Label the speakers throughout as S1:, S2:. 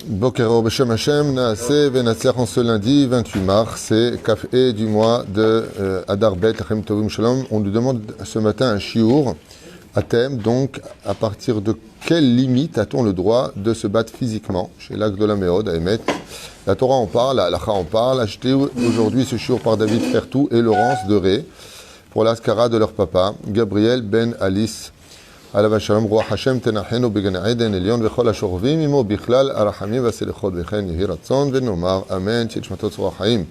S1: Boker Or Beshem Hashem, Naaseh Venatzliach en ce lundi 28 mars, c'est Kaf'e du mois de Adar Bet, Lachem Tovim Shalom. On nous demande ce matin un shiur à thème, donc à partir de quelle limite a-t-on le droit de se battre physiquement chez l'Agdola Meod, à Emet. La Torah en parle, la Halacha en parle. Acheté aujourd'hui ce shiur par David Fertou et Laurence de Ré pour l'Askara de leur papa, Gabriel Ben Alice. עליו השלום רוח השם תנחנו בגן עדן עליון וכל השוכבים עמו בכלל הרחמים והסליחות וכן יהי רצון ונאמר אמן שנשמתו צרור החיים.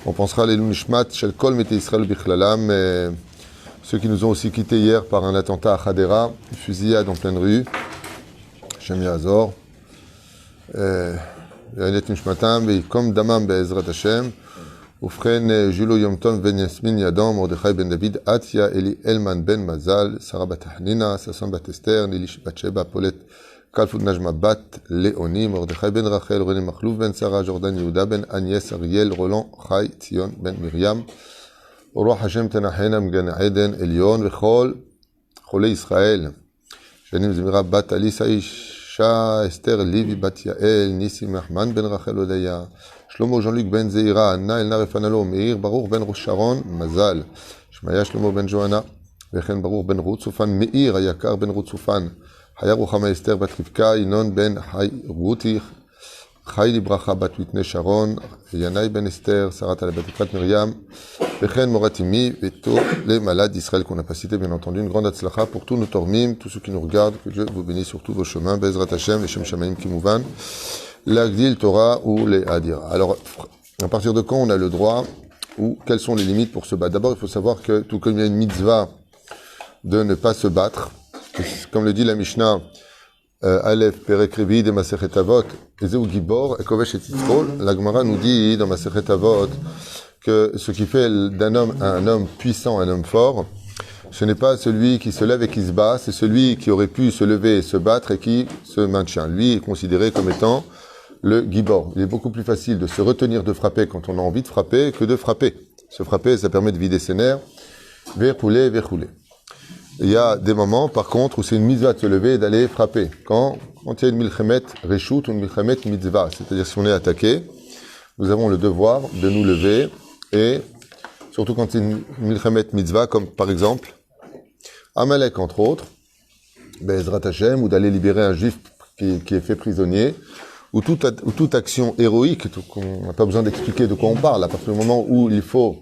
S1: On pensera les nishmat shel kol mete Israël bichlalam, ceux qui nous ont aussi quittés hier par un attentat à Hadera, fusillade en pleine rue. Hashem Yazor. Yanet nishmatam veikom damam be'ezrat Hashem. ובכן, ז'ילו יום טוב בן יסמין ידום, מרדכי בן דוד, עטיה, אלי אלמן בן מזל, שרה בת חנינה, ששון בת אסתר, נילי בת שבע, פולט קלפות נג'מה בת לאוני, מרדכי בן רחל, רוני מחלוב בן שרה, ג'ורדן יהודה בן אניאס, אריאל, רולון, חי, ציון בן מרים, ורוח השם תנחנה מגן עדן עליון, וכל חולי ישראל, שנים זמירה בת אליסה אישה, אסתר ליבי בת יעל, ניסי מחמן בן רחל הודיה, שלמה ז'אן-לוק בן זעירה, ענה אלנר רפנלו, מאיר ברוך בן ראש שרון, מזל, שמעיה שלמה בן ג'ואנה, וכן ברוך בן רות סופן, מאיר היקר בן רות סופן, חיה רוחמה אסתר בת רבקה, ינון בן חי רותי, חיילי ברכה בת מתנה שרון, ינאי בן אסתר, שרת על בת מרים, וכן מורת אמי, וטוב למלד ישראל qu'on n'a pas cité, bien entendu, une grande הצלחה pour tous nos tormim, tous ceux qui nous regardent, que Dieu vous bénisse sur tous vos chemins, Bezrat Hashem, Shem Shamaim Kimouvan, l'Agdil Torah ou les Hadira. Alors, à partir de quand on a le droit, ou quelles sont les limites pour se battre? D'abord, il faut savoir que, tout comme il y a une mitzvah de ne pas se battre, comme le dit la Mishnah, Aleph, Perek Revi, de Masechet Avot, Ezeu Gibor, Ekovesh et Titzrol, la Gemara nous dit dans Masechet Avot que ce qui fait d'un homme un homme puissant, un homme fort, ce n'est pas celui qui se lève et qui se bat, c'est celui qui aurait pu se lever et se battre et qui se maintient. Lui est considéré comme étant le gibor. Il est beaucoup plus facile de se retenir de frapper quand on a envie de frapper que de frapper. Se frapper, ça permet de vider ses nerfs. Verrouler. Il y a des moments, par contre, où c'est une mitzvah de se lever et d'aller frapper. Quand il y a une milchemet reshut ou une milchemet mitzvah, c'est-à-dire si on est attaqué, nous avons le devoir de nous lever et, surtout quand c'est une milchemet mitzvah, comme par exemple, Amalek entre autres, Bezrat Hashem, ou d'aller libérer un juif qui est fait prisonnier, ou toute action héroïque, on n'a pas besoin d'expliquer de quoi on parle, à partir du moment où il faut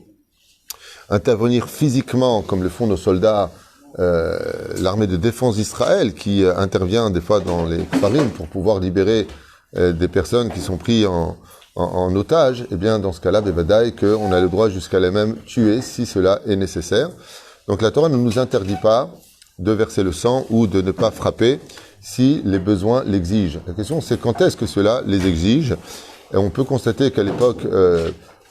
S1: intervenir physiquement, comme le font nos soldats, l'armée de défense d'Israël, qui intervient des fois dans les Kfarim pour pouvoir libérer des personnes qui sont prises en otage, eh bien dans ce cas-là, Bevadaï, qu'on a le droit jusqu'à les même tuer si cela est nécessaire. Donc la Torah ne nous interdit pas de verser le sang ou de ne pas frapper si les besoins l'exigent. La question, c'est quand est-ce que cela les exige? Et on peut constater qu'à l'époque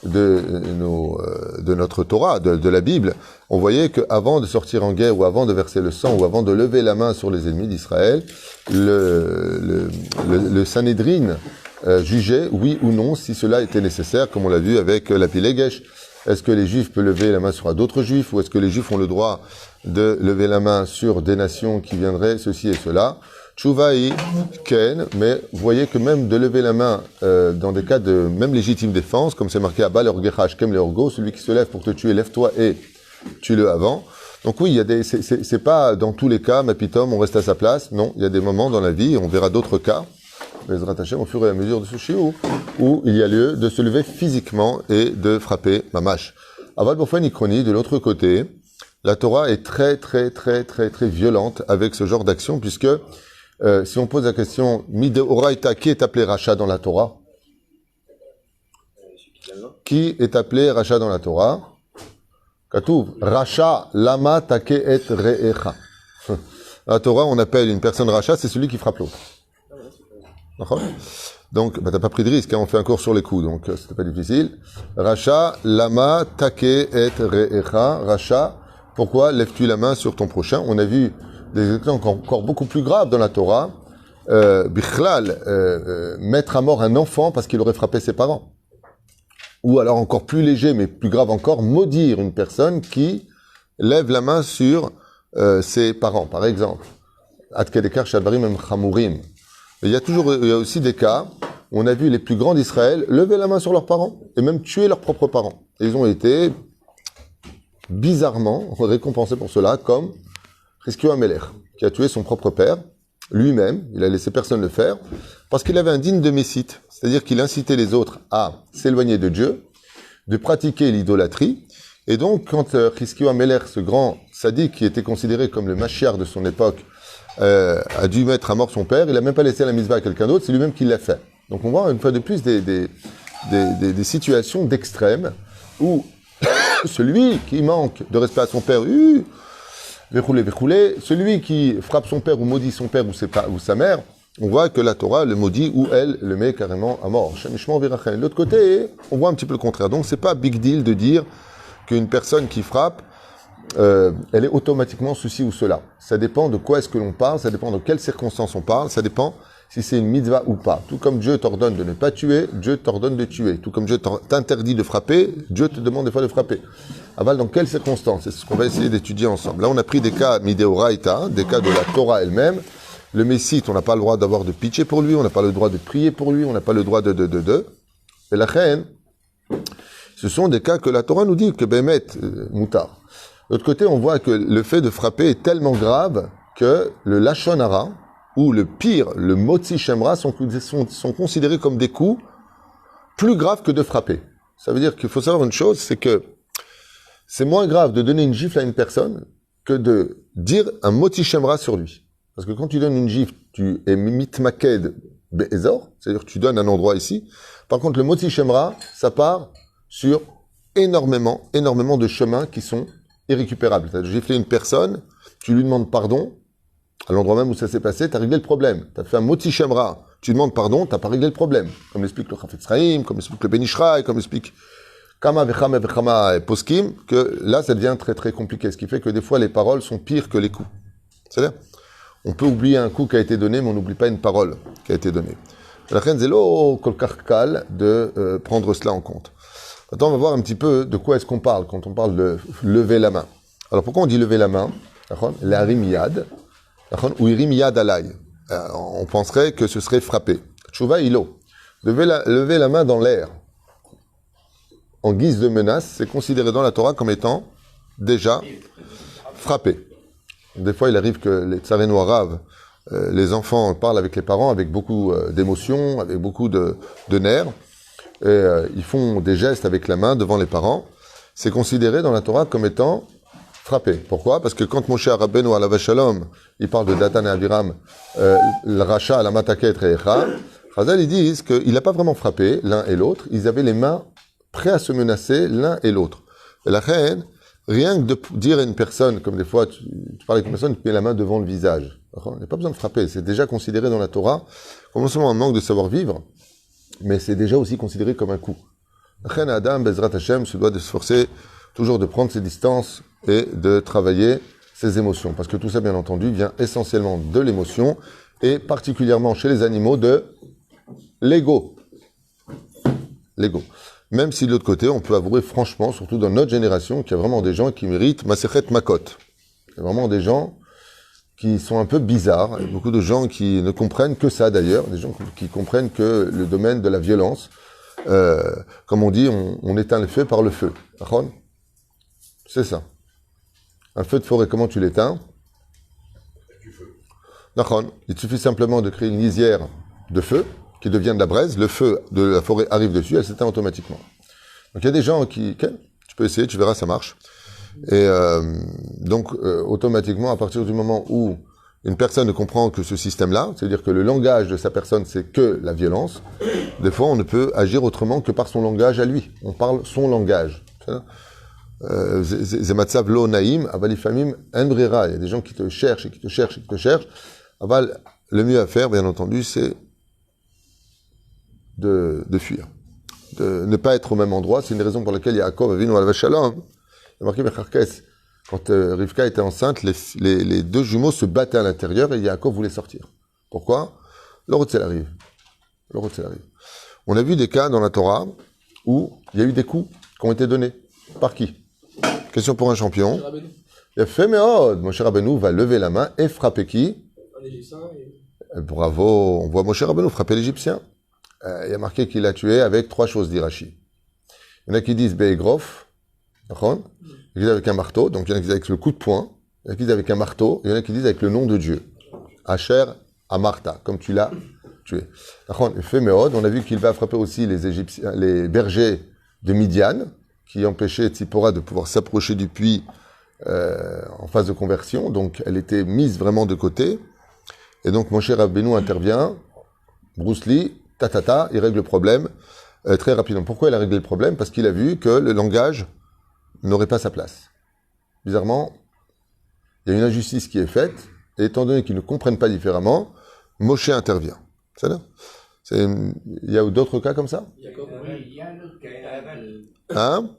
S1: de notre Torah, de la Bible, on voyait qu'avant de sortir en guerre ou avant de verser le sang ou avant de lever la main sur les ennemis d'Israël, le Sanhédrin jugeait oui ou non si cela était nécessaire, comme on l'a vu avec la Pilegesh. Est-ce que les Juifs peuvent lever la main sur d'autres Juifs ou est-ce que les Juifs ont le droit de lever la main sur des nations qui viendraient, ceci et cela? Tchouvaï, Ken, mais vous voyez que même de lever la main dans des cas de même légitime défense, comme c'est marqué à Bal Orgecha Kem le Orgo, celui qui se lève pour te tuer, lève-toi et tue-le avant. Donc oui, il y a c'est pas dans tous les cas, Mapitom, on reste à sa place. Non, il y a des moments dans la vie, on verra d'autres cas, Bezrat Hashem, au fur et à mesure de ce shiur, où il y a lieu de se lever physiquement et de frapper mamash. Aval Bofen Ikroni, de l'autre côté, la Torah est très violente avec ce genre d'action, puisque si on pose la question, Mide Oraita, qui est appelé Racha dans la Torah? Qui est appelé Racha dans la Torah? Katouv, Racha lama take et re'echa. Dans la Torah, on appelle une personne Racha, c'est celui qui frappe l'autre. Donc, t'as pas pris de risque, hein, on fait un cours sur les coups, donc c'était pas difficile. Racha lama take et re'echa. Racha, pourquoi lèves-tu la main sur ton prochain? On a vu des exemples encore beaucoup plus graves dans la Torah. Bichlal, mettre à mort un enfant parce qu'il aurait frappé ses parents. Ou alors encore plus léger, mais plus grave encore, maudire une personne qui lève la main sur ses parents, par exemple. Ad kedekar shadvarim em chamurim. Il y a aussi des cas On a vu les plus grands d'Israël lever la main sur leurs parents et même tuer leurs propres parents. Et ils ont été bizarrement récompensés pour cela, comme Hiskiou Amelech, qui a tué son propre père, lui-même, il a laissé personne le faire, parce qu'il avait un digne de Messite, c'est-à-dire qu'il incitait les autres à s'éloigner de Dieu, de pratiquer l'idolâtrie. Et donc, quand Hiskiou Amelech, ce grand sadique qui était considéré comme le Mashiach de son époque, a dû mettre à mort son père, il n'a même pas laissé la mitzvah à quelqu'un d'autre, c'est lui-même qui l'a fait. Donc on voit une fois de plus des situations d'extrême où celui qui manque de respect à son père, celui qui frappe son père ou maudit son père ou sa mère, on voit que la Torah le maudit ou elle le met carrément à mort. De l'autre côté, on voit un petit peu le contraire. Donc c'est pas big deal de dire qu'une personne qui frappe, elle est automatiquement ceci ou cela. Ça dépend de quoi est-ce que l'on parle, ça dépend de quelles circonstances on parle, ça dépend si c'est une mitzvah ou pas. Tout comme Dieu t'ordonne de ne pas tuer, Dieu t'ordonne de tuer. Tout comme Dieu t'interdit de frapper, Dieu te demande des fois de frapper. Aval, dans quelles circonstances? C'est ce qu'on va essayer d'étudier ensemble. Là, on a pris des cas midéoraïta, des cas de la Torah elle-même. Le Messite, on n'a pas le droit d'avoir de pitcher pour lui, on n'a pas le droit de prier pour lui, on n'a pas le droit de. Et la reine, ce sont des cas que la Torah nous dit que Bémet, moutard. De l'autre côté, on voit que le fait de frapper est tellement grave que le Lachon Hara, ou le pire, le Motzi Shemra, sont considérés comme des coups plus graves que de frapper. Ça veut dire qu'il faut savoir une chose, c'est que c'est moins grave de donner une gifle à une personne que de dire un Motzi Shemra sur lui. Parce que quand tu donnes une gifle, tu es mitmaked be'ezor, c'est-à-dire que tu donnes un endroit ici. Par contre, le Motzi Shemra, ça part sur énormément de chemins qui sont irrécupérable. Tu as giflé une personne, tu lui demandes pardon, à l'endroit même où ça s'est passé, tu as réglé le problème. Tu as fait un moti shemra, tu demandes pardon, tu n'as pas réglé le problème. Comme l'explique le Chafetz Chaim, comme l'explique le Ben Ishraï, comme l'explique Kama vechama vechama et Poskim, que là, ça devient très très compliqué. Ce qui fait que des fois, les paroles sont pires que les coups. C'est-à-dire, on peut oublier un coup qui a été donné, mais on n'oublie pas une parole qui a été donnée. La reine Zélo, kolkarkal, de prendre cela en compte. Maintenant, on va voir un petit peu de quoi est-ce qu'on parle quand on parle de lever la main. Alors, pourquoi on dit lever la main? L'arim yad, ou irim yad alay. On penserait que ce serait frapper. Tchouva ilo. Lever la main dans l'air, en guise de menace, c'est considéré dans la Torah comme étant déjà frappé. Des fois, il arrive que les tsaréno arabes, les enfants parlent avec les parents avec beaucoup d'émotions, avec beaucoup de nerfs. Et ils font des gestes avec la main devant les parents, c'est considéré dans la Torah comme étant frappé. Pourquoi? Parce que quand Moshe Rabbeinu alav shalom, il parle de Datan et Abiram, le Racha, la Mataket et Echa, Chazal, ils disent qu'il n'a pas vraiment frappé l'un et l'autre, ils avaient les mains prêts à se menacer l'un et l'autre. Et la reine, rien que de dire à une personne, comme des fois tu parles avec une personne, tu mets la main devant le visage. Il n'y a pas besoin de frapper, c'est déjà considéré dans la Torah comme non seulement un manque de savoir-vivre, mais c'est déjà aussi considéré comme un coup. Chen Adam, Bezrat Hashem, se doit de se forcer toujours de prendre ses distances et de travailler ses émotions. Parce que tout ça, bien entendu, vient essentiellement de l'émotion et particulièrement chez les animaux de l'ego. L'ego. Même si de l'autre côté, on peut avouer franchement, surtout dans notre génération, qu'il y a vraiment des gens qui méritent Masechet Makot. Il y a vraiment des gens qui sont un peu bizarres, il y a beaucoup de gens qui ne comprennent que ça d'ailleurs, des gens qui comprennent que le domaine de la violence, comme on dit, on éteint le feu par le feu. C'est ça. Un feu de forêt, comment tu l'éteins? Il suffit simplement de créer une lisière de feu qui devient de la braise, le feu de la forêt arrive dessus, elle s'éteint automatiquement. Donc il y a des gens qui... Tu peux essayer, tu verras, ça marche. Et donc, automatiquement, à partir du moment où une personne ne comprend que ce système-là, c'est-à-dire que le langage de sa personne, c'est que la violence, des fois, on ne peut agir autrement que par son langage à lui. On parle son langage. Zematsav lo naïm, avalifamim enbrera. Il y a des gens qui te cherchent et qui te cherchent et qui te cherchent. Aval, le mieux à faire, bien entendu, c'est de fuir. De ne pas être au même endroit. C'est une raison pour laquelle Yaakov Avinu alav shalom, il y a marqué Becharkes, quand Rivka était enceinte, les deux jumeaux se battaient à l'intérieur et Yaakov voulait sortir. Pourquoi? L'Orotzel arrive. On a vu des cas dans la Torah où il y a eu des coups qui ont été donnés. Par qui? Question pour un champion. Il a fait Méod. Moshe Rabbeinu va lever la main et frapper qui? Un Égyptien. Bravo. On voit Moshe Rabbeinu frapper l'Égyptien. il y a marqué qu'il l'a tué avec 3 choses, dit Rashi. Il y en a qui disent Be'egrof, d'accord? Il y en a qui disent avec un marteau, donc il y en a qui disent avec le coup de poing, il y en a qui disent avec un marteau, il y en a qui disent avec le nom de Dieu. Asher Amarta, comme tu l'as tué. D'accord? Féméod, on a vu qu'il va frapper aussi les Égyptiens, les bergers de Midian, qui empêchaient Tzipora de pouvoir s'approcher du puits en phase de conversion, donc elle était mise vraiment de côté. Et donc Moshe Rabbeinu intervient, Bruce Lee, il règle le problème très rapidement. Pourquoi il a réglé le problème? Parce qu'il a vu que le langage n'aurait pas sa place. Bizarrement, il y a une injustice qui est faite, et étant donné qu'ils ne comprennent pas différemment, Moshe intervient. C'est là. Il y a d'autres cas comme ça?
S2: Il y a un autre cas.
S1: Hein?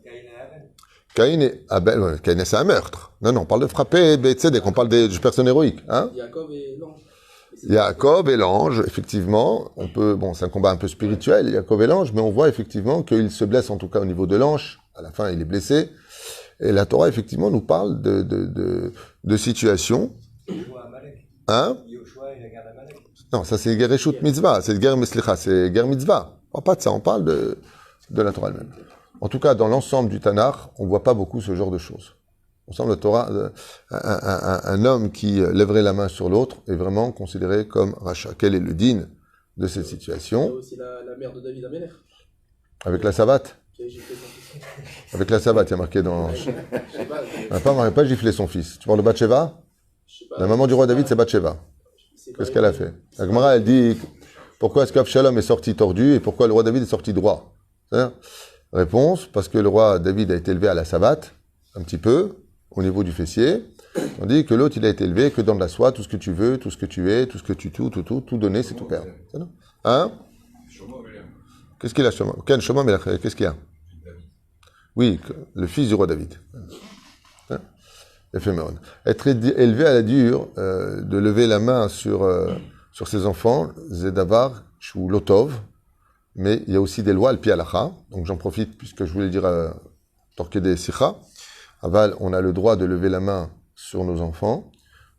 S1: Caïn et Abel, ouais, Caïn c'est un meurtre. Non, on parle de frapper, dès qu'on parle des personnes héroïques. Hein?
S2: Jacob et l'ange.
S1: Jacob et l'ange, effectivement, c'est un combat un peu spirituel, Jacob et l'ange, mais on voit effectivement qu'il se blesse en tout cas au niveau de l'ange. À la fin, il est blessé. Et la Torah, effectivement, nous parle de situations. Hein? Non, ça c'est guerre Eshut Mitzvah, c'est guerre Meslicha, c'est guerre Mitzvah. On parle pas de ça, on parle de la Torah elle-même. En tout cas, dans l'ensemble du Tanakh, on ne voit pas beaucoup ce genre de choses. On semble la Torah, un homme qui lèverait la main sur l'autre est vraiment considéré comme rachat. Quel est le din de cette situation?
S2: Il y a aussi la mère de David Améler.
S1: Avec la savate? Avec la savate, il y a marqué dans... Elle n'a pas giflé son fils. Tu parles de Bathsheba? La maman du roi David, c'est Bathsheba. Qu'est-ce qu'elle a fait? La Gemara, elle dit, pourquoi est-ce qu'Avshalom est sorti tordu et pourquoi le roi David est sorti droit? Réponse, parce que le roi David a été élevé à la savate, un petit peu, au niveau du fessier, tandis que l'autre, il a été élevé que dans de la soie, tout ce que tu veux, tout ce que tu es, tout ce que tu tout donner, c'est tout perdre. Hein? Qu'est-ce qu'il a, Shoma? Qu'est-ce qu'il y a? Oui, le fils du roi David. Être élevé à la dure, de lever la main sur ses enfants, Zedavar, Shou Lotov, mais il y a aussi des lois, al-pi halacha, donc j'en profite puisque je voulais dire Torquede Sicha. Aval, on a le droit de lever la main sur nos enfants,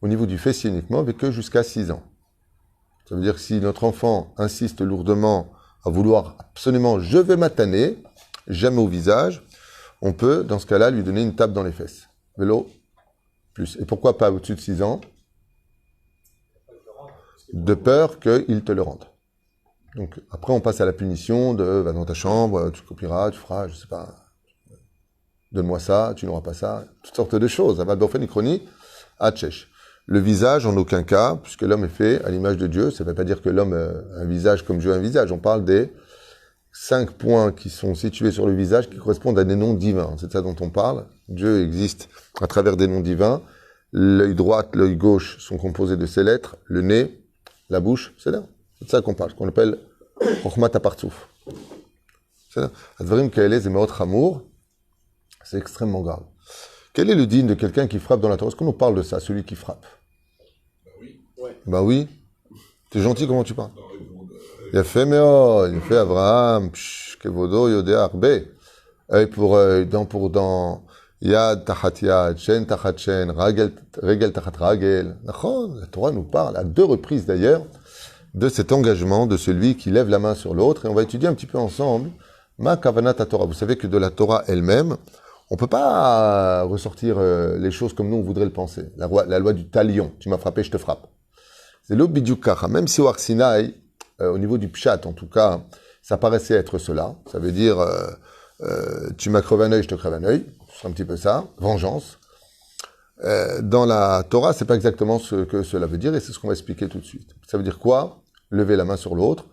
S1: au niveau du fessier uniquement, mais que jusqu'à 6 ans. Ça veut dire que si notre enfant insiste lourdement à vouloir absolument, je vais m'attaner, jamais au visage, on peut, dans ce cas-là, lui donner une tape dans les fesses. Vélo, plus. Et pourquoi pas au-dessus de 6 ans? De peur qu'il te le rende. Donc, après, on passe à la punition de, va dans ta chambre, tu copieras, tu feras, je sais pas, donne-moi ça, tu n'auras pas ça, toutes sortes de choses. Le visage, en aucun cas, puisque l'homme est fait à l'image de Dieu, ça ne veut pas dire que l'homme a un visage comme Dieu a un visage. On parle des 5 points qui sont situés sur le visage qui correspondent à des noms divins. C'est de ça dont on parle. Dieu existe à travers des noms divins. L'œil droit, l'œil gauche sont composés de ces lettres. Le nez, la bouche, c'est là. C'est de ça qu'on parle, qu'on appelle Chokhmat HaPartsouf. C'est là. Advarim Kaelez et Meot Chamour, c'est extrêmement grave. Quel est le digne de quelqu'un qui frappe dans la Torah? Est-ce qu'on nous parle de ça, celui qui frappe?
S2: Oui. Ouais.
S1: Bah oui. T'es gentil, comment tu parles? Il a fait Meod, il a fait Abraham, Kevodo, Yodé, Arbe. Et pour dans Yad Tachat Yad, Shen Tachat Shen, Regel Tachat Ragel. La Torah nous parle, à 2 reprises d'ailleurs, de cet engagement de celui qui lève la main sur l'autre. Et on va étudier un petit peu ensemble Ma Kavanat Torah. Vous savez que de la Torah elle-même, on ne peut pas ressortir les choses comme nous on voudrait le penser. La loi du talion, tu m'as frappé, je te frappe. C'est l'obidyukacha. Même si au Har Sinaï, au niveau du pshat en tout cas, ça paraissait être cela. Ça veut dire, tu m'as crevé un œil, je te crève un œil. C'est un petit peu ça, vengeance. Dans la Torah, c'est pas exactement ce que cela veut dire et c'est ce qu'on va expliquer tout de suite. Ça veut dire quoi? Lever la main sur l'autre.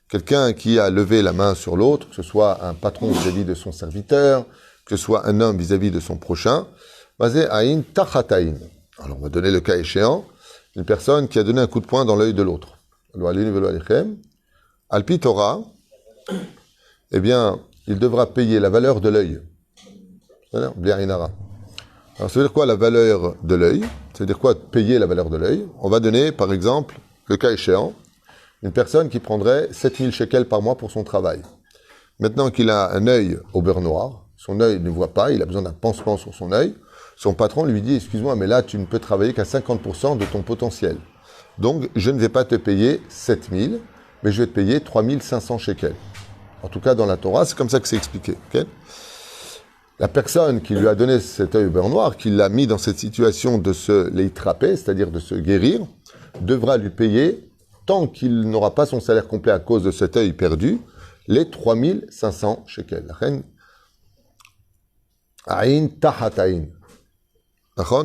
S1: Quelqu'un qui a levé la main sur l'autre, que ce soit un patron vis-à-vis de son serviteur, que ce soit un homme vis-à-vis de son prochain, basé aïn tachataïn. Alors on va donner le cas échéant, une personne qui a donné un coup de poing dans l'œil de l'autre. Alpi Torah, eh bien, il devra payer la valeur de l'œil. Alors, ça veut dire quoi la valeur de l'œil? Ça veut dire quoi payer la valeur de l'œil? On va donner, par exemple, le cas échéant, une personne qui prendrait 7000 shekels par mois pour son travail. Maintenant qu'il a un œil au beurre noir, son œil ne voit pas, il a besoin d'un pansement sur son œil, son patron lui dit « Excuse-moi, mais là, tu ne peux travailler qu'à 50% de ton potentiel. Donc, je ne vais pas te payer 7000, mais je vais te payer 3500 shekels. En tout cas, dans la Torah, c'est comme ça que c'est expliqué. Okay, la personne qui lui a donné cet œil au beurre noir, qui l'a mis dans cette situation de se l'attraper, c'est-à-dire de se guérir, devra lui payer, tant qu'il n'aura pas son salaire complet à cause de cet œil perdu, les 3500 shekels. La reine, Aïn Tahat Aïn.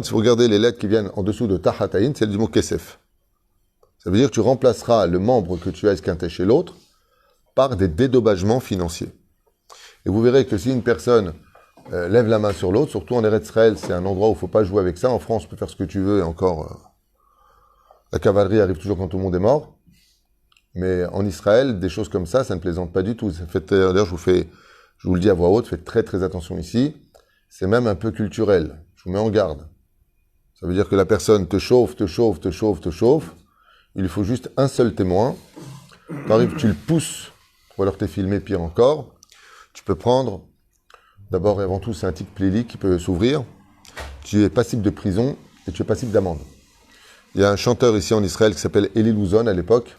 S1: Si vous regardez les lettres qui viennent en dessous de Tahat Aïn, c'est du mot Kesef. Ça veut dire que tu remplaceras le membre que tu as esquinté chez l'autre par des dédommagements financiers. Et vous verrez que si une personne lève la main sur l'autre, surtout en Eretz Israël, c'est un endroit où il ne faut pas jouer avec ça. En France, tu peux faire ce que tu veux et encore, la cavalerie arrive toujours quand tout le monde est mort. Mais en Israël, des choses comme ça ne plaisante pas du tout. D'ailleurs, je vous le dis à voix haute, faites très très attention ici. C'est même un peu culturel. Je vous mets en garde. Ça veut dire que la personne te chauffe. Il lui faut juste un seul témoin. Tu arrives, tu le pousses, ou alors t'es filmé, pire encore. Tu peux prendre, d'abord et avant tout, c'est un tic plélique qui peut s'ouvrir. Tu es passible de prison et tu es passible d'amende. Il y a un chanteur ici en Israël qui s'appelle Eli Louzon à l'époque,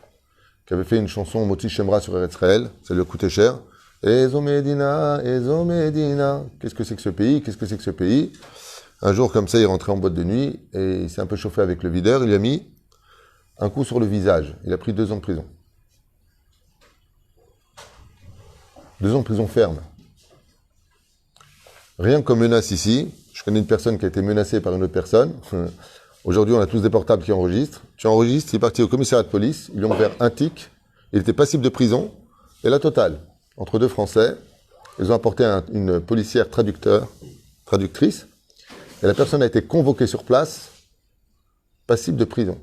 S1: qui avait fait une chanson Moti Shemra sur Eretz Israël. Ça lui a coûté cher. Ezo Medina. Qu'est-ce que c'est que ce pays? Un jour, comme ça, il rentrait en boîte de nuit et il s'est un peu chauffé avec le videur. Il lui a mis un coup sur le visage. Il a pris 2 ans de prison. 2 ans de prison ferme. Rien comme menace ici. Je connais une personne qui a été menacée par une autre personne. Aujourd'hui, on a tous des portables qui enregistrent. Tu enregistres, il est parti au commissariat de police. Ils lui ont ouvert un tic. Il était passible de prison. Et la totale. Entre 2 Français. Ils ont apporté une policière traductrice. Et la personne a été convoquée sur place. Passible de prison.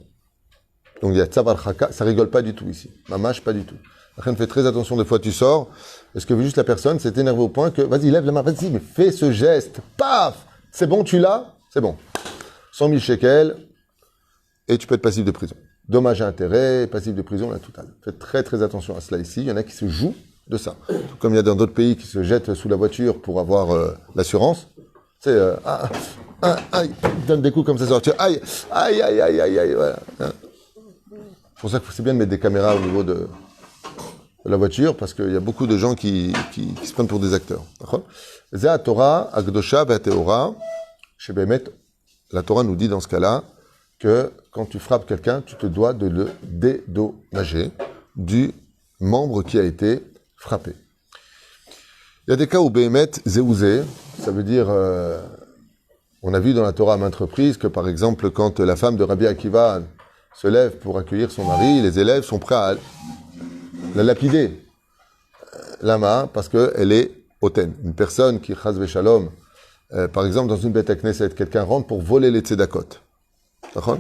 S1: Donc il y a Tzavar Chaka. Ça rigole pas du tout ici. Mamache, pas du tout. Rien, fais très attention, des fois tu sors, est-ce que juste la personne s'est énervée au point que, vas-y, lève la main, vas-y, mais fais ce geste, paf, c'est bon, tu l'as, c'est bon. 100 000 shekels, et tu peux être passible de prison. Dommage à intérêt, passible de prison, la totale. Faites très très attention à cela ici, il y en a qui se jouent de ça. Comme il y a dans d'autres pays qui se jettent sous la voiture pour avoir l'assurance, c'est, ils donnent des coups comme ça sur la voiture, aïe, voilà. C'est pour ça que c'est bien de mettre des caméras au niveau de la voiture, parce qu'il y a beaucoup de gens qui se prennent pour des acteurs. La Torah nous dit dans ce cas-là que quand tu frappes quelqu'un, tu te dois de le dédommager du membre qui a été frappé. Il y a des cas où Behemet Zéouzé, ça veut dire, on a vu dans la Torah à maintes reprises que par exemple, quand la femme de Rabbi Akiva se lève pour accueillir son mari, les élèves sont prêts à la lapider. Lama, parce qu'elle est hautaine. Une personne qui, chas v'shalom, par exemple, dans une bête à Knesset, quelqu'un rentre pour voler les tzedakot. D'accord ?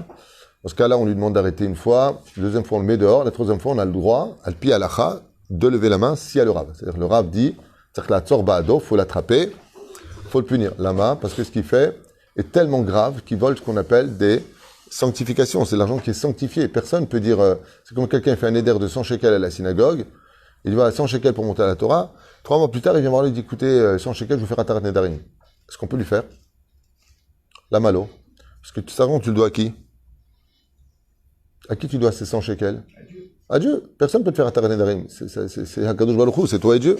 S1: Dans ce cas-là, on lui demande d'arrêter une fois, la deuxième fois, on le met dehors, la troisième fois, on a le droit, al pi alacha, de lever la main si il y a le rav. C'est-à-dire le rav dit, il faut l'attraper, il faut le punir. Lama, parce que ce qu'il fait est tellement grave qu'il vole ce qu'on appelle des sanctifications. C'est l'argent qui est sanctifié. Personne ne peut dire, c'est comme quelqu'un fait un éder de 100 shekels à la synagogue, il va à 100 shekels pour monter à la Torah, 3 mois plus tard, il vient voir lui et dit, écoutez, 100 shekels, je vais faire Atarat Nedarim. Est-ce qu'on peut lui faire? La malo. Parce que cet argent, tu le dois à qui? À qui tu dois ces 100 shekels? À Dieu. Personne ne peut te faire Atarat Nedarim. C'est Hakadosh Baruch Hu, c'est toi et Dieu.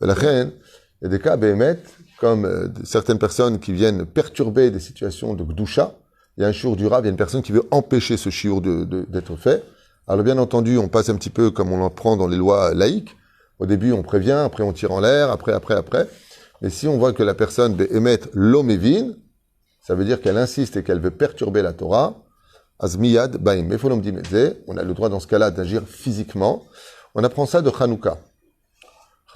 S1: La reine, il y a des cas, Behemet, comme certaines personnes qui viennent perturber des situations de Gdusha. Il y a un shiur du Rav, il y a une personne qui veut empêcher ce shiur d'être fait. Alors bien entendu, on passe un petit peu comme on en prend dans les lois laïques. Au début, on prévient, après on tire en l'air, après. Mais si on voit que la personne émet l'omevin, ça veut dire qu'elle insiste et qu'elle veut perturber la Torah, azmiyad baim. Mais faut dit on a le droit dans ce cas-là d'agir physiquement. On apprend ça de Hanouka.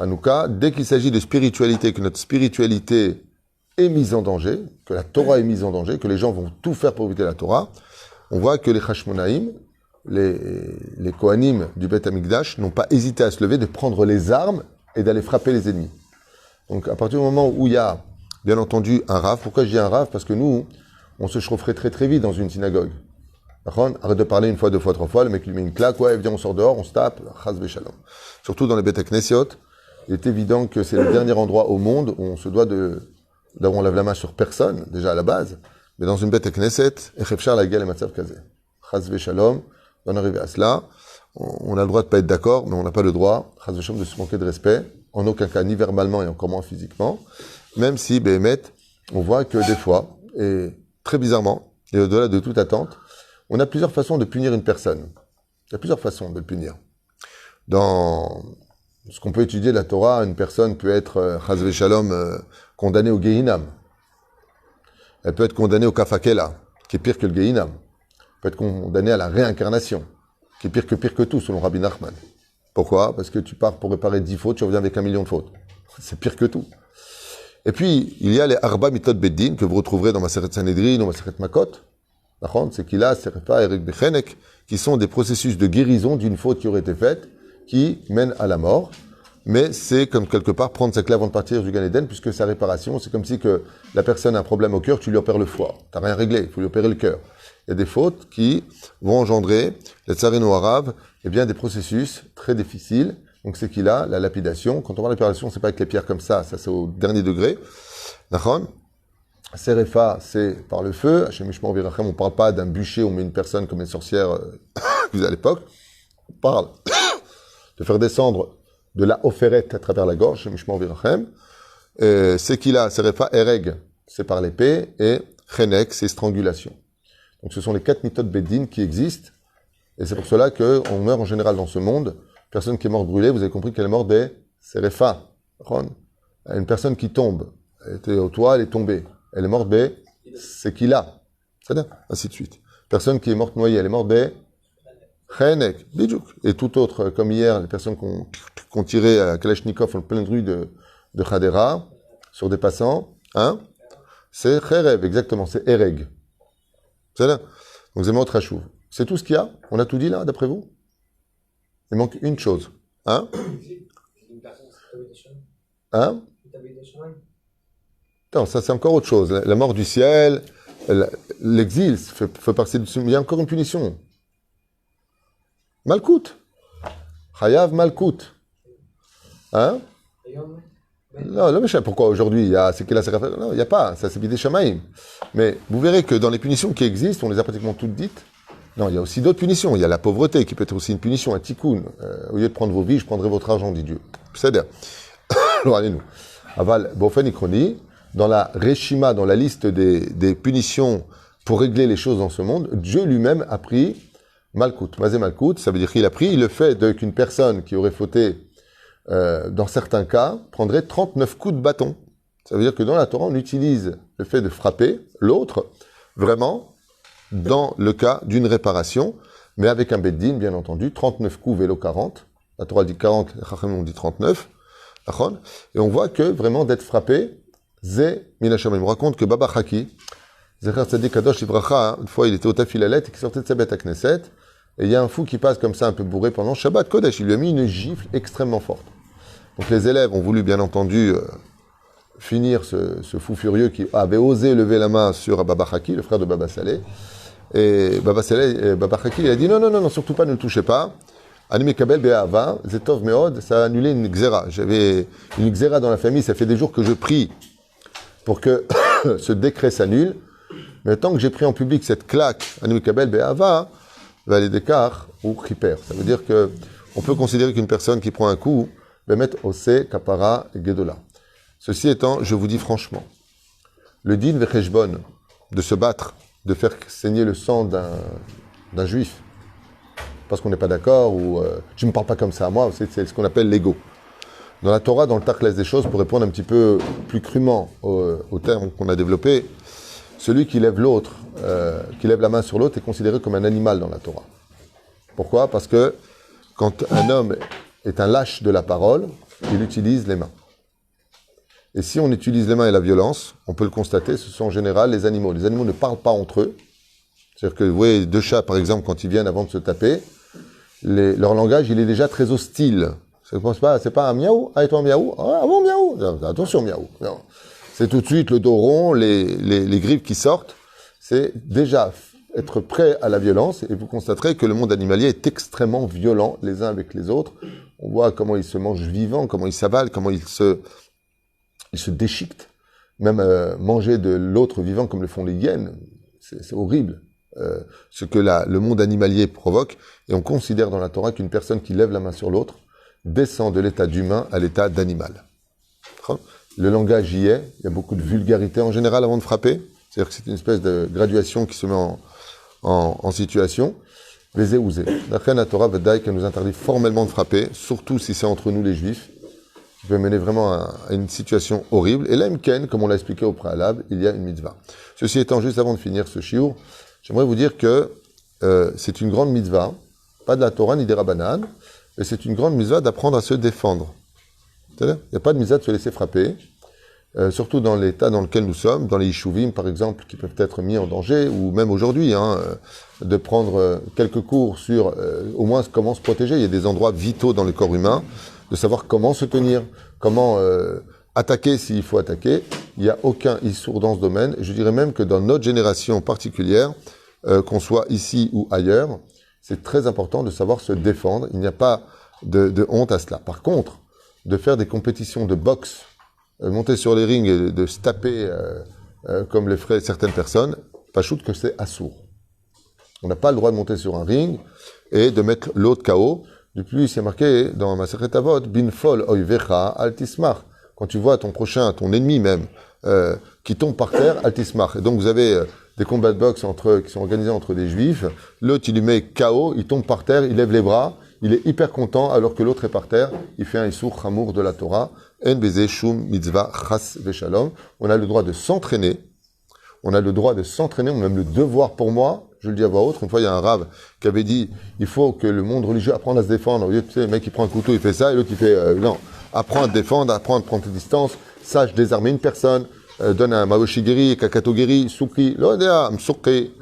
S1: Hanouka, dès qu'il s'agit de spiritualité, que notre spiritualité est mise en danger, que la Torah est mise en danger, que les gens vont tout faire pour éviter la Torah, on voit que les Hashmonaïm, les Kohanim du Beth Amikdash n'ont pas hésité à se lever, de prendre les armes et d'aller frapper les ennemis. Donc à partir du moment où il y a, bien entendu, un Rav, pourquoi je dis un Rav? Parce que nous, on se chaufferait très très vite dans une synagogue. Arrête de parler une fois, 2 fois, 3 fois, le mec lui met une claque, ouais, viens, on sort dehors, on se tape, chas v'shalom. Surtout dans les Beth Knessiot, il est évident que c'est le dernier endroit au monde où on se doit d'avoir on lève la main sur personne, déjà à la base, mais dans une Beth Knesset, echefchar la gueule et matzav kazé. Chas v'shalom, d'en arriver à cela. on a le droit de pas être d'accord, mais on n'a pas le droit, chas v'shalom, de se manquer de respect, en aucun cas, ni verbalement et encore moins physiquement, même si, Béhémet, on voit que des fois, et très bizarrement, et au-delà de toute attente, on a plusieurs façons de punir une personne. Il y a plusieurs façons de le punir. Dans ce qu'on peut étudier de la Torah, une personne peut être, chas v'shalom, condamnée au Gehinam. Elle peut être condamnée au Kafakela, qui est pire que le Gehinam. Elle peut être condamnée à la réincarnation, qui est pire que tout, selon Rabbi Nachman. Pourquoi? Parce que tu pars pour réparer 10 fautes, tu reviens avec 1 million de fautes. C'est pire que tout. Et puis, il y a les Arba Mitot Beddin, que vous retrouverez dans Maseret Sanhedrin, dans Maseret Makot. C'est qu'il a, Serefa, Eric Bechenek, qui sont des processus de guérison d'une faute qui aurait été faite, qui mène à la mort. Mais c'est comme quelque part prendre sa clé avant de partir du Gan Eden, puisque sa réparation, c'est comme si que la personne a un problème au cœur, tu lui opères le foie. T'as rien réglé, il faut lui opérer le cœur. Il y a des fautes qui vont engendrer, les tsarino arabes, eh bien, des processus très difficiles. Donc, c'est qu'il a la lapidation. Quand on parle de lapidation, c'est pas avec les pierres comme ça c'est au dernier degré. D'accord? Serefa, c'est par le feu. Chez Mishmor Virachem, on parle pas d'un bûcher, on met une personne comme une sorcière, que à l'époque. On parle de faire descendre de la offeret à travers la gorge, chez Mishmor Virachem. C'est qu'il a, Serefa, Ereg, c'est par l'épée, et Chenek, c'est strangulation. Donc, ce sont les 4 méthodes Beddin qui existent. Et c'est pour cela qu'on meurt en général dans ce monde. Personne qui est morte brûlée, vous avez compris qu'elle est morte des Serefa. Une personne qui tombe. Elle était au toit, elle est tombée. Elle est morte des Sekila. C'est-à-dire, ainsi de suite. Personne qui est morte noyée, elle est morte des Chenek, Bidjouk. Et tout autre, comme hier, les personnes qu'on tiré à Kalachnikov en pleine rue de Khadera, sur des passants, c'est Cherev, exactement, c'est Ereg. C'est-à-dire, donc c'est autre Hachouv. C'est tout ce qu'il y a? On a tout dit là, d'après vous? Il manque une chose. Non, ça c'est encore autre chose. La mort du ciel, l'exil fait partie de... Il y a encore une punition. Malkout. Chayav Malkout. Non, le méchant, pourquoi aujourd'hui c'est qu'il a sa... Non, il n'y a pas, ça c'est Bidé Shamaïm. Mais vous verrez que dans les punitions qui existent, on les a pratiquement toutes dites. Non, il y a aussi d'autres punitions. Il y a la pauvreté qui peut être aussi une punition, un tikkun. Au lieu de prendre vos vies, je prendrai votre argent, dit Dieu. C'est-à-dire, alors allez-nous. Aval, Bofen Ikroni, dans la Reshima, dans la liste des punitions pour régler les choses dans ce monde, Dieu lui-même a pris Malkout. Mazé Malkout, ça veut dire qu'il a pris le fait qu'une personne qui aurait fauté, dans certains cas, prendrait 39 coups de bâton. Ça veut dire que dans la Torah, on utilise le fait de frapper l'autre, vraiment, dans le cas d'une réparation, mais avec un beddin, bien entendu, 39 coups, vélo 40. La Torah dit 40, les Chachamim ont dit 39. Et on voit que vraiment d'être frappé, Zé Minasham. Il me raconte que Baba Chaki, Zecher Tzadik Kadosh Ibracha, une fois il était au Tafilalet et qui sortait de sa bête à Knesset, et il y a un fou qui passe comme ça un peu bourré pendant Shabbat Kodesh. Il lui a mis une gifle extrêmement forte. Donc les élèves ont voulu bien entendu finir ce fou furieux qui avait osé lever la main sur Baba Chaki, le frère de Baba Saleh. Et Baba Chaki, il a dit non, surtout pas, ne le touchez pas. Anime Kabel Be'ava, Zetov Meod, ça a annulé une xéra. J'avais une xéra dans la famille, ça fait des jours que je prie pour que ce décret s'annule. Mais tant que j'ai pris en public cette claque, Anime Kabel Be'ava, Valé d'écart ou Khiper. Ça veut dire que on peut considérer qu'une personne qui prend un coup, va mettre Ose, Kapara et Gedola. Ceci étant, je vous dis franchement, le din vecheshbon, de se battre, de faire saigner le sang d'un juif, parce qu'on n'est pas d'accord, ou je ne me parle pas comme ça à moi, c'est ce qu'on appelle l'ego. Dans la Torah, dans le Tachlès des choses, pour répondre un petit peu plus crûment au terme qu'on a développé, celui qui lève l'autre, qui lève la main sur l'autre, est considéré comme un animal dans la Torah. Pourquoi? Parce que quand un homme est un lâche de la parole, il utilise les mains. Et si on utilise les mains et la violence, on peut le constater, ce sont en général les animaux. Les animaux ne parlent pas entre eux. C'est-à-dire que vous voyez deux chats, par exemple, quand ils viennent avant de se taper, leur langage, il est déjà très hostile. C'est pas un miaou, ah et toi miaou, ah bon miaou, non, attention miaou. Non. C'est tout de suite le dos rond, les griffes qui sortent. C'est déjà être prêt à la violence, et vous constaterez que le monde animalier est extrêmement violent les uns avec les autres. On voit comment ils se mangent vivants, comment ils s'avalent, comment ils se déchiquetent. Même manger de l'autre vivant comme le font les hyènes, c'est horrible. ce que le monde animalier provoque, et on considère dans la Torah qu'une personne qui lève la main sur l'autre descend de l'état d'humain à l'état d'animal. Le langage y est, il y a beaucoup de vulgarité en général avant de frapper, c'est-à-dire que c'est une espèce de graduation qui se met en situation. Vézé ou zé. La Torah Vadaï qui nous interdit formellement de frapper, surtout si c'est entre nous les juifs, qui peut mener vraiment à une situation horrible. Et là, Mken, comme on l'a expliqué au préalable, il y a une mitzvah. Ceci étant, juste avant de finir ce shiur, j'aimerais vous dire que c'est une grande mitzvah, pas de la Torah ni des Rabbanan, mais c'est une grande mitzvah d'apprendre à se défendre. Il n'y a pas de mitzvah de se laisser frapper, surtout dans l'état dans lequel nous sommes, dans les yishuvim par exemple, qui peuvent être mis en danger, ou même aujourd'hui, de prendre quelques cours sur au moins comment se protéger. Il y a des endroits vitaux dans le corps humain, de savoir comment se tenir, comment attaquer s'il faut attaquer. Il n'y a aucun issour dans ce domaine. Je dirais même que dans notre génération particulière, qu'on soit ici ou ailleurs, c'est très important de savoir se défendre. Il n'y a pas de honte à cela. Par contre, de faire des compétitions de boxe, monter sur les rings et de se taper comme le feraient certaines personnes, pas shoot que c'est assourd. On n'a pas le droit de monter sur un ring et de mettre l'autre KO. De plus, c'est marqué dans Masechet Avot, Binfol oivecha altismach. Quand tu vois ton prochain, ton ennemi même, qui tombe par terre, altismach. Et donc vous avez des combats de boxe qui sont organisés entre des juifs. L'autre, il lui met KO, il tombe par terre, il lève les bras, il est hyper content, alors que l'autre est par terre, il fait un issour chamour de la Torah. En beze shum mitzvah chas veshalom. On a le droit de s'entraîner. On a le droit de s'entraîner, on a même le devoir pour moi, je le dis à voix haute. Une fois, il y a un rave qui avait dit, il faut que le monde religieux apprenne à se défendre. Au lieu de, tu sais, le mec qui prend un couteau, il fait ça, et l'autre, il fait, non, apprends à te défendre, apprends à prendre tes distances, sache désarmer une personne, donne un maoshigiri, kakatogiri, soukri, l'odea, msoukri,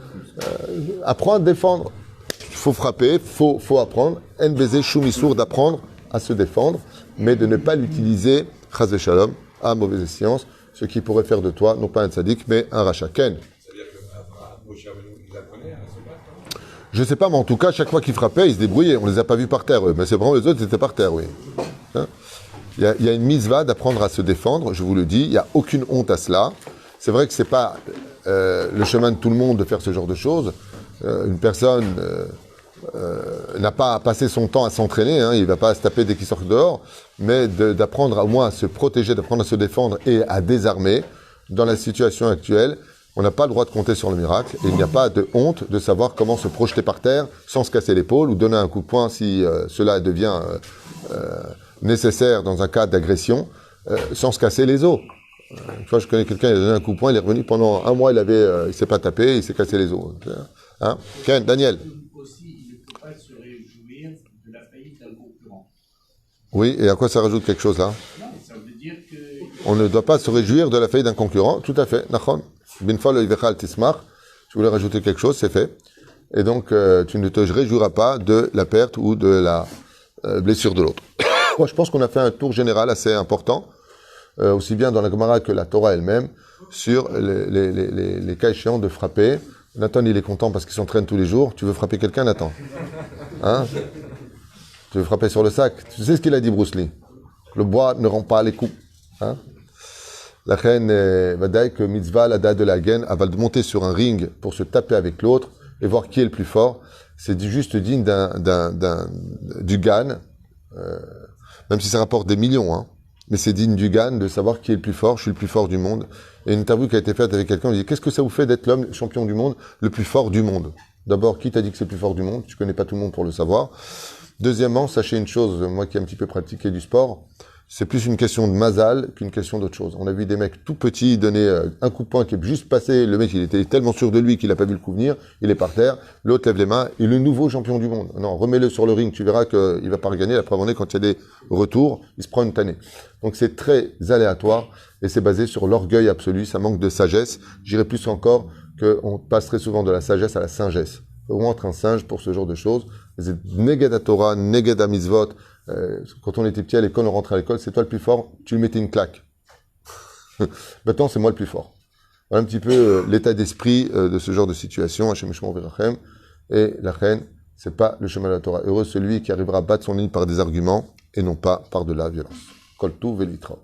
S1: apprends à te défendre. Il faut frapper, faut apprendre. En beze shum issour, d'apprendre à se défendre, mais de ne pas l'utiliser, chas veshalom, à mauvaise science, ce qui pourrait faire de toi, non pas un tzaddik, mais un rachaken.
S3: C'est-à-dire que Moshe Rabbeinu, il apprenait à se battre.
S1: Je sais pas, mais en tout cas, chaque fois qu'ils frappaient, ils se débrouillaient. On les a pas vus par terre, eux. Mais c'est vraiment les autres, ils étaient par terre, oui. Il y a une mitzvah d'apprendre à se défendre, je vous le dis. Il n'y a aucune honte à cela. C'est vrai que c'est pas le chemin de tout le monde de faire ce genre de choses. Une personne n'a pas à passer son temps à s'entraîner, il ne va pas se taper dès qu'il sort dehors, mais d'apprendre au moins à se protéger, d'apprendre à se défendre et à désarmer. Dans la situation actuelle, on n'a pas le droit de compter sur le miracle, et il n'y a pas de honte de savoir comment se projeter par terre sans se casser l'épaule ou donner un coup de poing si cela devient nécessaire dans un cas d'agression, sans se casser les os. Une fois, je connais quelqu'un, il a donné un coup de poing, il est revenu pendant un mois, il s'est pas tapé, il s'est cassé les os. Hein? Ken, Daniel.
S4: Se réjouir de la faillite d'un concurrent.
S1: Oui, et à quoi ça rajoute quelque chose là?
S4: Non, ça veut dire que...
S1: On ne doit pas se réjouir de la faillite d'un concurrent, tout à fait. Nachon. Binfal oivecha altismach. Je voulais rajouter quelque chose, c'est fait. Et donc, tu ne te réjouiras pas de la perte ou de la blessure de l'autre. Moi, je pense qu'on a fait un tour général assez important, aussi bien dans la Gemara que la Torah elle-même, sur les cas échéants de frapper. Nathan, il est content parce qu'il s'entraîne tous les jours. Tu veux frapper quelqu'un, Nathan? Hein? Tu veux frapper sur le sac? Tu sais ce qu'il a dit, Bruce Lee? Le bois ne rend pas les coups. Hein? La reine Vadaï que mitzvah, la date de la gaine, avant de monter sur un ring pour se taper avec l'autre et voir qui est le plus fort. C'est juste digne du Gan, même si ça rapporte des millions, hein. Mais c'est digne du Gan de savoir qui est le plus fort. Je suis le plus fort du monde. Et une interview qui a été faite avec quelqu'un, on dit, qu'est-ce que ça vous fait d'être l'homme champion du monde, le plus fort du monde? D'abord, qui t'a dit que c'est le plus fort du monde? Tu connais pas tout le monde pour le savoir. Deuxièmement, sachez une chose, moi qui ai un petit peu pratiqué du sport, c'est plus une question de mazal qu'une question d'autre chose. On a vu des mecs tout petits donner un coup de poing qui est juste passé, le mec il était tellement sûr de lui qu'il a pas vu le coup venir, il est par terre, l'autre lève les mains, et le nouveau champion du monde. Non, remets-le sur le ring, tu verras qu'il va pas regagner, la preuve en est quand il y a des retours, il se prend une tannée. Donc c'est très aléatoire, et c'est basé sur l'orgueil absolu, ça manque de sagesse. J'irais plus encore qu'on passerait souvent de la sagesse à la singesse. Au moins être un singe pour ce genre de choses. C'est neged Torah, neged mitzvot. Quand on était petit à l'école, on rentrait à l'école, c'est toi le plus fort, tu lui mettais une claque. Maintenant, c'est moi le plus fort. Voilà un petit peu l'état d'esprit de ce genre de situation. Hashem Yishmor V'Rachem. Et la reine, c'est pas le chemin de la Torah. Heureux celui qui arrivera à battre son ennemi par des arguments et non pas par de la violence. Kol tuv v'litraot.